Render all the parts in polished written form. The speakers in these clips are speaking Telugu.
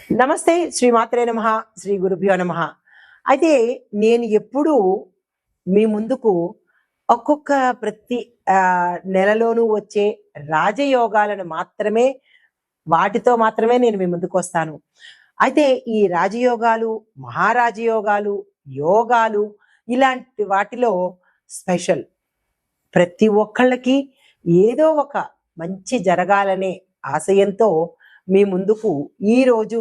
నమస్తే శ్రీమాత్రే నమః శ్రీ గురుభ్యో నమః. అయితే నేను ఎప్పుడూ మీ ముందుకు ఒక్కొక్క ప్రతి నెలలోనూ వచ్చే రాజయోగాలను మాత్రమే వాటితో మాత్రమే నేను మీ ముందుకొస్తాను. అయితే ఈ రాజయోగాలు, మహారాజయోగాలు, యోగాలు ఇలాంటి వాటిలో స్పెషల్ ప్రతి ఒక్కళ్ళకి ఏదో ఒక మంచి జరగాలనే ఆశయంతో మీ ముందుకు ఈరోజు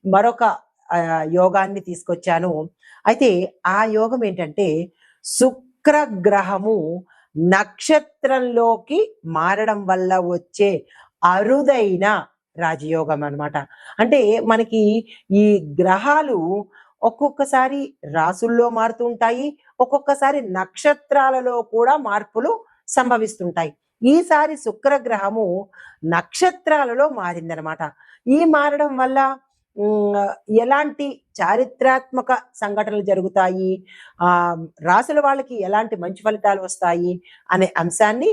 మరొక యోగాన్ని తీసుకొచ్చాను. అయితే ఆ యోగం ఏంటంటే శుక్రగ్రహము నక్షత్రంలోకి మారడం వల్ల వచ్చే అరుదైన రాజయోగం అన్నమాట. అంటే మనకి ఈ గ్రహాలు ఒక్కొక్కసారి రాసుల్లో మారుతూ ఉంటాయి, ఒక్కొక్కసారి నక్షత్రాలలో కూడా మార్పులు సంభవిస్తుంటాయి. ఈసారి శుక్రగ్రహము నక్షత్రాలలో మారిందనమాట. ఈ మారడం వల్ల ఎలాంటి చారిత్రాత్మక సంఘటనలు జరుగుతాయి, రాసుల వాళ్ళకి ఎలాంటి మంచి ఫలితాలు వస్తాయి అనే అంశాన్ని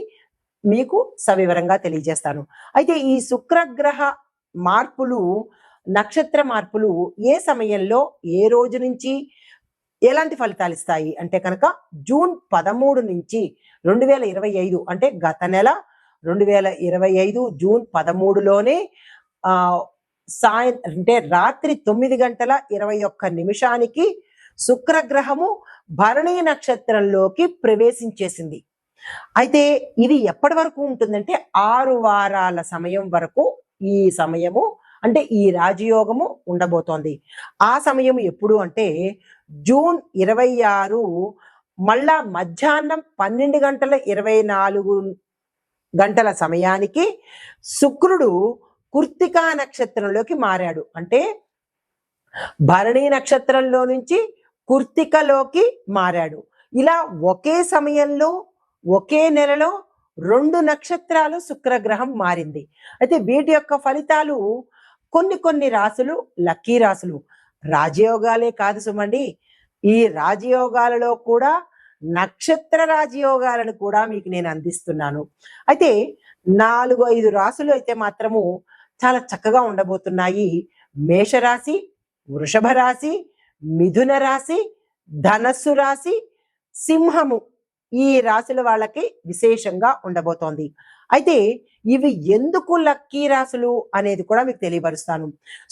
మీకు సవివరంగా తెలియజేస్తాను. అయితే ఈ శుక్రగ్రహ మార్పులు, నక్షత్ర మార్పులు ఏ సమయంలో ఏ రోజు నుంచి ఎలాంటి ఫలితాలు ఇస్తాయి అంటే కనుక జూన్ 13 నుంచి 2025 అంటే గత నెల 2025 జూన్ 13లోనే అంటే రాత్రి 9:21 శుక్రగ్రహము భరణి నక్షత్రంలోకి ప్రవేశించేసింది. అయితే ఇది ఎప్పటి వరకు ఉంటుందంటే 6 వారాల సమయం వరకు ఈ సమయము అంటే ఈ రాజయోగము ఉండబోతోంది. ఆ సమయం ఎప్పుడు అంటే జూన్ 26 మళ్ళా మధ్యాహ్నం 12:24 సమయానికి శుక్రుడు కృత్తికా నక్షత్రంలోకి మారాడు. అంటే భరణి నక్షత్రంలో నుంచి కృత్తికలోకి మారాడు. ఇలా ఒకే సమయంలో ఒకే నెలలో 2 నక్షత్రాలు శుక్రగ్రహం మారింది. అయితే వీటి యొక్క ఫలితాలు కొన్ని రాసులు లక్కీ రాసులు, రాజయోగాలే కాదు సుమండి, ఈ రాజయోగాలలో కూడా నక్షత్ర రాజయోగాలను కూడా మీకు నేను అందిస్తున్నాను. అయితే 4-5 రాసులు అయితే మాత్రము చాలా చక్కగా ఉండబోతున్నాయి. మేషరాశి, వృషభ రాశి, మిథున రాశి, ధనస్సు రాశి, సింహము ఈ రాశుల వాళ్ళకి విశేషంగా ఉండబోతోంది. అయితే ఇవి ఎందుకు లక్కీ రాశులు అనేది కూడా మీకు తెలియపరుస్తాను.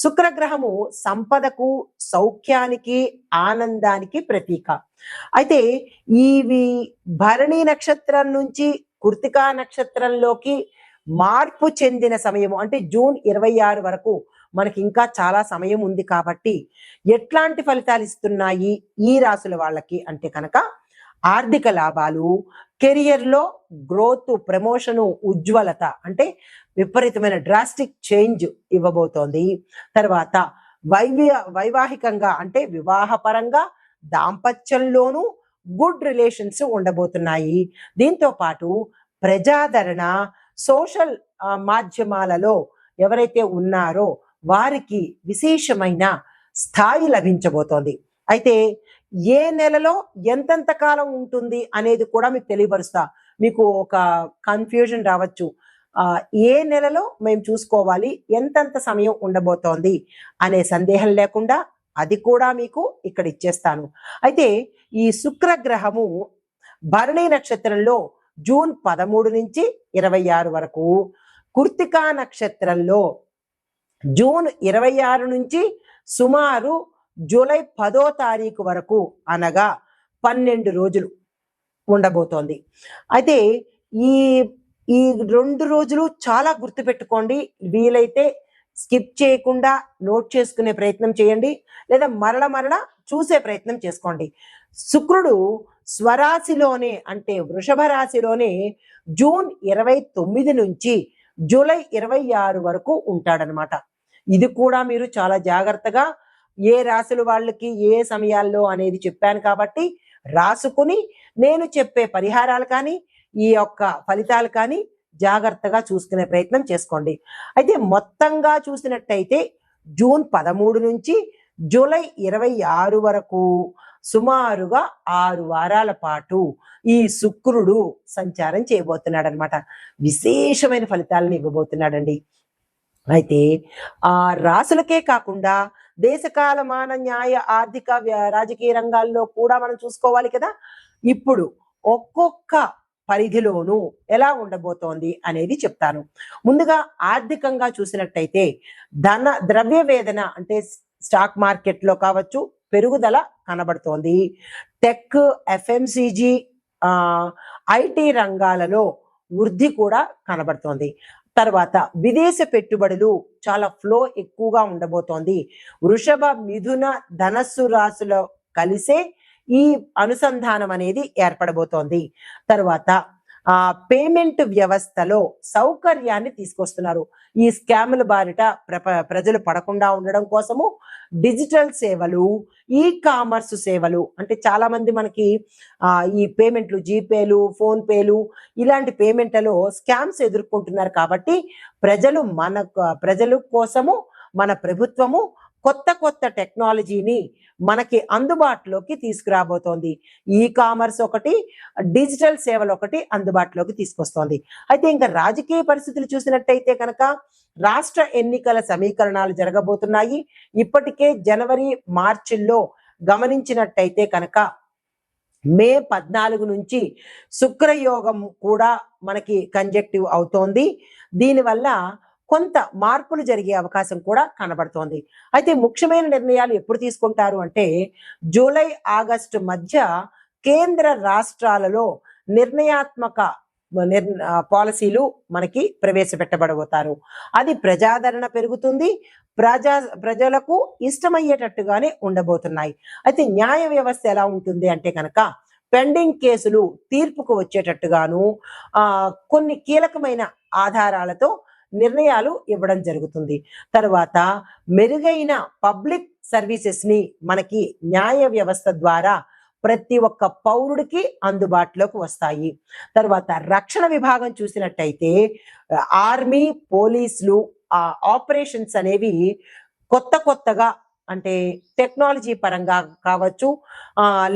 శుక్రగ్రహము సంపదకు, సౌఖ్యానికి, ఆనందానికి ప్రతీక. అయితే ఇవి భరణి నక్షత్రం నుంచి కృత్తికా నక్షత్రంలోకి మార్పు చెందిన సమయము అంటే జూన్ 26 వరకు మనకి ఇంకా చాలా సమయం ఉంది. కాబట్టి ఎట్లాంటి ఫలితాలు ఇస్తున్నాయి ఈ రాశుల వాళ్ళకి అంటే కనుక ఆర్థిక లాభాలు, కెరియర్లో గ్రోత్, ప్రమోషను, ఉజ్వలత అంటే విపరీతమైన డ్రాస్టిక్ చేంజ్ ఇవ్వబోతోంది. తర్వాత వైవాహికంగా అంటే వివాహపరంగా, దాంపత్యంలోనూ గుడ్ రిలేషన్స్ ఉండబోతున్నాయి. దీంతో పాటు ప్రజాదరణ, సోషల్ మాధ్యమాలలో ఎవరైతే ఉన్నారో వారికి విశేషమైన స్థాయి లభించబోతోంది. అయితే ఏ నెలలో ఎంతెంత కాలం ఉంటుంది అనేది కూడా మీకు తెలియపరుస్తా. మీకు ఒక కన్ఫ్యూజన్ రావచ్చు, ఏ నెలలో మేము చూసుకోవాలి, ఎంతెంత సమయం ఉండబోతోంది అనే సందేహం లేకుండా అది కూడా మీకు ఇక్కడ ఇచ్చేస్తాను. అయితే ఈ శుక్రగ్రహము భరణి నక్షత్రంలో జూన్ 13 నుంచి 26 వరకు, కృత్తికా నక్షత్రంలో జూన్ 26 నుంచి సుమారు జూలై 10 వరకు అనగా 12 రోజులు ఉండబోతోంది. అయితే ఈ ఈ 2 రోజులు చాలా గుర్తుపెట్టుకోండి. వీలైతే స్కిప్ చేయకుండా నోట్ చేసుకునే ప్రయత్నం చేయండి, లేదా మరల చూసే ప్రయత్నం చేసుకోండి. శుక్రుడు స్వరాశిలోనే అంటే వృషభ రాశిలోనే జూన్ 29 నుంచి జూలై 26 వరకు ఉంటాడనమాట. ఇది కూడా మీరు చాలా జాగ్రత్తగా ఏ రాశుల వాళ్ళకి ఏ సమయాల్లో అనేది చెప్పాను కాబట్టి రాసుకుని నేను చెప్పే పరిహారాలు కానీ ఈ యొక్క ఫలితాలు కానీ జాగ్రత్తగా చూసుకునే ప్రయత్నం చేసుకోండి. అయితే మొత్తంగా చూసినట్టయితే జూన్ 13 నుంచి జూలై 26 వరకు సుమారుగా 6 వారాల పాటు ఈ శుక్రుడు సంచారం చేయబోతున్నాడు అనమాట. విశేషమైన ఫలితాలను ఇవ్వబోతున్నాడండి. అయితే ఆ రాసులకే కాకుండా దేశకాలమాన న్యాయ ఆర్థిక రాజకీయ రంగాల్లో కూడా మనం చూసుకోవాలి కదా. ఇప్పుడు ఒక్కొక్క పరిధిలోనూ ఎలా ఉండబోతోంది అనేది చెప్తాను. ముందుగా ఆర్థికంగా చూసినట్టయితే ద్రవ్య వేదన అంటే స్టాక్ మార్కెట్లో కావచ్చు పెరుగుదల కనబడుతోంది. టెక్, ఎఫ్ఎంసిజి, ఐటీ రంగాలలో వృద్ధి కూడా కనబడుతోంది. తర్వాత విదేశ పెట్టుబడులు చాలా ఫ్లో ఎక్కువగా ఉండబోతోంది. వృషభ, మిథున, ధనస్సు రాశుల కలిసే ఈ అనుసంధానం అనేది ఏర్పడబోతోంది. తర్వాత పేమెంట్ వ్యవస్థలో సౌకర్యాన్ని తీసుకొస్తున్నారు. ఈ స్కాముల బారిట ప్రజలు పడకుండా ఉండడం కోసము డిజిటల్ సేవలు, ఈ కామర్స్ సేవలు అంటే చాలా మంది మనకి ఈ పేమెంట్లు, జీపేలు, ఫోన్ పేలు ఇలాంటి పేమెంట్లలో స్కామ్స్ ఎదుర్కొంటున్నారు. కాబట్టి ప్రజల కోసము మన ప్రభుత్వము కొత్త కొత్త టెక్నాలజీని మనకి అందుబాటులోకి తీసుకురాబోతోంది. ఈ కామర్స్ ఒకటి, డిజిటల్ సేవలు ఒకటి అందుబాటులోకి తీసుకొస్తోంది. అయితే ఇంకా రాజకీయ పరిస్థితులు చూసినట్టయితే కనుక రాష్ట్ర ఎన్నికల సమీకరణాలు జరగబోతున్నాయి. ఇప్పటికే జనవరి, మార్చిల్లో గమనించినట్టయితే కనుక మే 14 నుంచి శుక్రయోగం కూడా మనకి కంజెక్టివ్ అవుతోంది. దీనివల్ల కొంత మార్పులు జరిగే అవకాశం కూడా కనబడుతోంది. అయితే ముఖ్యమైన నిర్ణయాలు ఎప్పుడు తీసుకుంటారు అంటే జూలై, ఆగస్టు మధ్య కేంద్ర రాష్ట్రాలలో నిర్ణయాత్మక పాలసీలు మనకి ప్రవేశపెట్టబడబోతారు. అది ప్రజాదరణ పెరుగుతుంది, ప్రజలకు ఇష్టమయ్యేటట్టుగానే ఉండబోతున్నాయి. అయితే న్యాయ వ్యవస్థ ఎలా ఉంటుంది అంటే కనుక పెండింగ్ కేసులు తీర్పుకు వచ్చేటట్టుగాను కొన్ని కీలకమైన ఆధారాలతో నిర్ణయాలు ఇవ్వడం జరుగుతుంది. తర్వాత మెరుగైన పబ్లిక్ సర్వీసెస్ ని మనకి న్యాయ వ్యవస్థ ద్వారా ప్రతి ఒక్క పౌరుడికి అందుబాటులోకి వస్తాయి. తర్వాత రక్షణ విభాగం చూసినట్టయితే ఆర్మీ, పోలీసులు ఆపరేషన్స్ అనేవి కొత్తగా అంటే టెక్నాలజీ పరంగా కావచ్చు,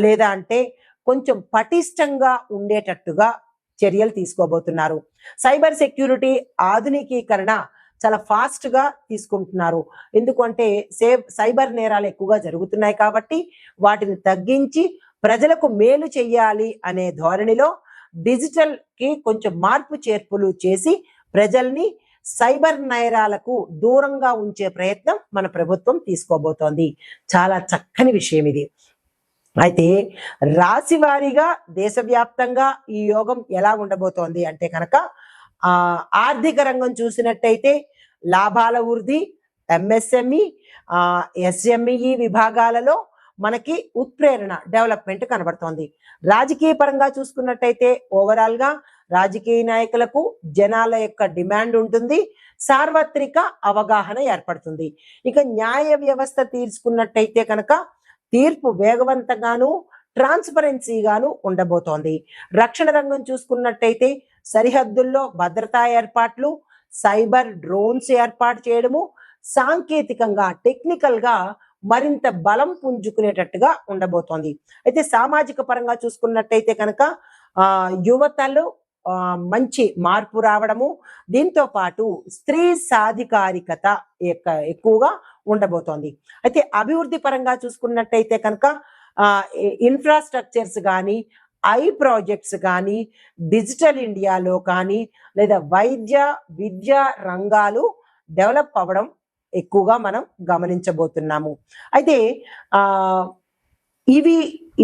లేదా అంటే కొంచెం పటిష్టంగా ఉండేటట్టుగా చర్యలు తీసుకోబోతున్నారు. సైబర్ సెక్యూరిటీ ఆధునికీకరణ చాలా ఫాస్ట్ గా తీసుకుంటున్నారు. ఎందుకంటే సైబర్ నేరాలు ఎక్కువగా జరుగుతున్నాయి కాబట్టి వాటిని తగ్గించి ప్రజలకు మేలు చెయ్యాలి అనే ధోరణిలో డిజిటల్ కి కొంచెం మార్పు చేర్పులు చేసి ప్రజల్ని సైబర్ నేరాలకు దూరంగా ఉంచే ప్రయత్నం మన ప్రభుత్వం తీసుకోబోతోంది. చాలా చక్కని విషయం ఇది. అయితే రాశి వారీగా దేశవ్యాప్తంగా ఈ యోగం ఎలా ఉండబోతోంది అంటే కనుక ఆర్థిక రంగం చూసినట్టయితే లాభాల వృద్ధి, ఎంఎస్ఎంఈ, ఎస్ఎంఈ విభాగాలలో మనకి ఉత్ప్రేరణ, డెవలప్మెంట్ కనబడుతోంది. రాజకీయ పరంగా చూసుకున్నట్టయితే ఓవరాల్ గా రాజకీయ నాయకులకు జనాల యొక్క డిమాండ్ ఉంటుంది, సార్వత్రిక అవగాహన ఏర్పడుతుంది. ఇక న్యాయ వ్యవస్థ తీసుకున్నట్టయితే కనుక తీర్పు వేగవంతంగాను, ట్రాన్స్పరెన్సీగాను ఉండబోతోంది. రక్షణ రంగం చూసుకున్నట్టయితే సరిహద్దుల్లో భద్రతా ఏర్పాట్లు, సైబర్ డ్రోన్స్ ఏర్పాటు చేయడము, సాంకేతికంగా టెక్నికల్ గా మరింత బలం పుంజుకునేటట్టుగా ఉండబోతోంది. అయితే సామాజిక పరంగా చూసుకున్నట్టయితే కనుక యువతలు మంచి మార్పు రావడము, దీంతో పాటు స్త్రీ సాధికారికత ఎక్కువగా ఉండబోతోంది. అయితే అభివృద్ధి పరంగా చూసుకున్నట్టయితే కనుక ఇన్ఫ్రాస్ట్రక్చర్స్ కానీ, ఐ ప్రాజెక్ట్స్ కానీ, డిజిటల్ ఇండియాలో కానీ, లేదా వైద్య విద్య రంగాలు డెవలప్ అవ్వడం ఎక్కువగా మనం గమనించబోతున్నాము. అయితే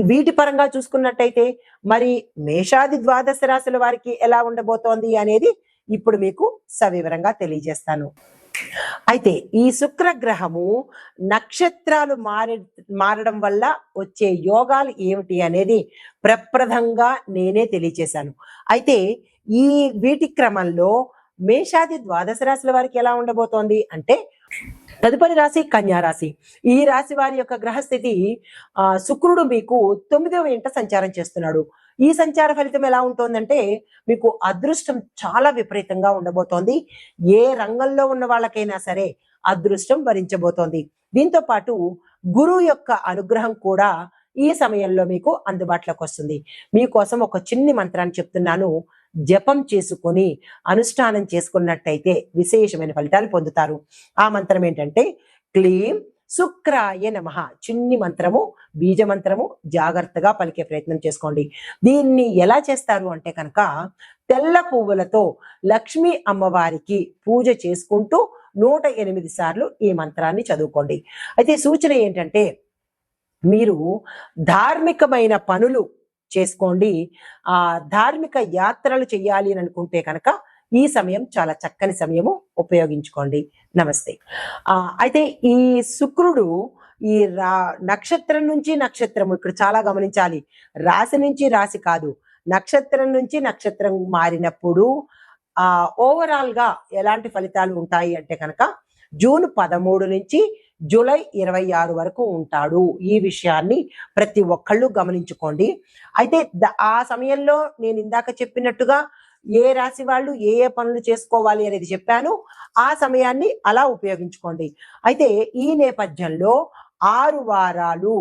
వీటి పరంగా చూసుకున్నట్టయితే మరి మేషాది ద్వాదశ రాశుల వారికి ఎలా ఉండబోతోంది అనేది ఇప్పుడు మీకు సవివరంగా తెలియజేస్తాను. అయితే ఈ శుక్రగ్రహము నక్షత్రాలు మారడం వల్ల వచ్చే యోగాలు ఏమిటి అనేది ప్రప్రథంగా నేనే తెలియజేశాను. అయితే వీటి క్రమంలో మేషాది ద్వాదశ రాశుల వారికి ఎలా ఉండబోతోంది అంటే తదుపరి రాశి కన్యా రాశి. ఈ రాశి వారి యొక్క గ్రహస్థితి శుక్రుడు మీకు 9వ ఇంట సంచారం చేస్తున్నాడు. ఈ సంచార ఫలితం ఎలా ఉంటుందంటే మీకు అదృష్టం చాలా విపరీతంగా ఉండబోతోంది. ఏ రంగంలో ఉన్న వాళ్ళకైనా సరే అదృష్టం వరించబోతోంది. దీంతో పాటు గురువు యొక్క అనుగ్రహం కూడా ఈ సమయంలో మీకు అందుబాటులోకి వస్తుంది. మీకోసం ఒక చిన్ని మంత్రాన్ని చెప్తున్నాను, జపం చేసుకొని అనుష్ఠానం చేసుకున్నట్టయితే విశేషమైన ఫలితాలు పొందుతారు. ఆ మంత్రం ఏంటంటే క్లీం శుక్రాయ నమః. చిన్ని మంత్రము, బీజ మంత్రము, జాగ్రత్తగా పలికే ప్రయత్నం చేసుకోండి. దీన్ని ఎలా చేస్తారు అంటే కనుక తెల్ల పువ్వులతో లక్ష్మీ అమ్మవారికి పూజ చేసుకుంటూ 108 సార్లు ఈ మంత్రాన్ని చదువుకోండి. అయితే సూచన ఏంటంటే మీరు ధార్మికమైన పనులు చేసుకోండి. ఆ ధార్మిక యాత్రలు చేయాలి అని అనుకుంటే కనుక ఈ సమయం చాలా చక్కని సమయము, ఉపయోగించుకోండి. నమస్తే. అయితే ఈ శుక్రుడు ఈ నక్షత్రం నుంచి నక్షత్రము, ఇక్కడ చాలా గమనించాలి, రాశి నుంచి రాశి కాదు, నక్షత్రం నుంచి నక్షత్రం మారినప్పుడు ఓవరాల్ గా ఎలాంటి ఫలితాలు ఉంటాయి అంటే కనుక జూన్ 13 నుంచి జూలై 26 వరకు ఉంటాడు. ఈ విషయాన్ని ప్రతి ఒక్కళ్ళు గమనించుకోండి. అయితే ఆ సమయంలో నేను ఇందాక చెప్పినట్టుగా ఏ రాశి వాళ్ళు ఏ ఏ పనులు చేసుకోవాలి అనేది చెప్పాను. ఆ సమయాన్ని అలా ఉపయోగించుకోండి. అయితే ఈ నేపథ్యంలో 6 వారాలు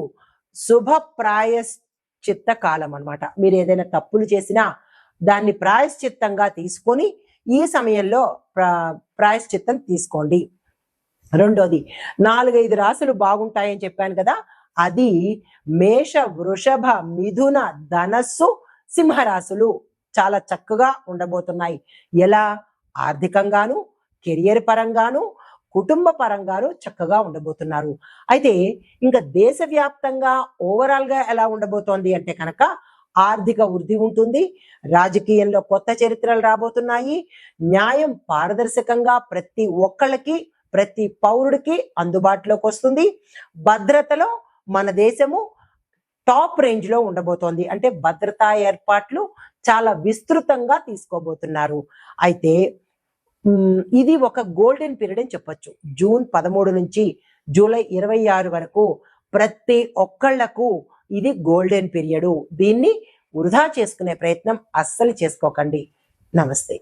శుభ ప్రాయశ్చిత్త కాలం అన్నమాట. మీరు ఏదైనా తప్పులు చేసినా దాన్ని ప్రాయశ్చిత్తంగా తీసుకొని ఈ సమయంలో ప్రాయశ్చిత్తం తీసుకోండి. రెండోది 4-5 రాశులు బాగుంటాయని చెప్పాను కదా, అది మేష, వృషభ, మిథున, ధనస్సు, సింహరాశులు చాలా చక్కగా ఉండబోతున్నాయి. ఎలా? ఆర్థికంగాను, కెరియర్ పరంగాను, కుటుంబ పరంగాను చక్కగా ఉండబోతున్నారు. అయితే ఇంకా దేశవ్యాప్తంగా ఓవరాల్ గా ఎలా ఉండబోతోంది అంటే కనుక ఆర్థిక వృద్ధి ఉంటుంది, రాజకీయంలో కొత్త చరిత్రలు రాబోతున్నాయి, న్యాయం పారదర్శకంగా ప్రతి ఒక్కళ్ళకి, ప్రతి పౌరుడికి అందుబాటులోకి వస్తుంది, భద్రతలో మన దేశము టాప్ రేంజ్ లో ఉండబోతోంది. అంటే భద్రతా ఏర్పాట్లు చాలా విస్తృతంగా తీసుకోబోతున్నారు. అయితే ఇది ఒక గోల్డెన్ పీరియడ్ అని చెప్పొచ్చు. జూన్ 13 నుంచి జూలై 26 వరకు ప్రతి ఒక్కళ్లకు ఇది గోల్డెన్ పీరియడ్. దీన్ని వృధా చేసుకునే ప్రయత్నం అస్సలు చేసుకోకండి. నమస్తే.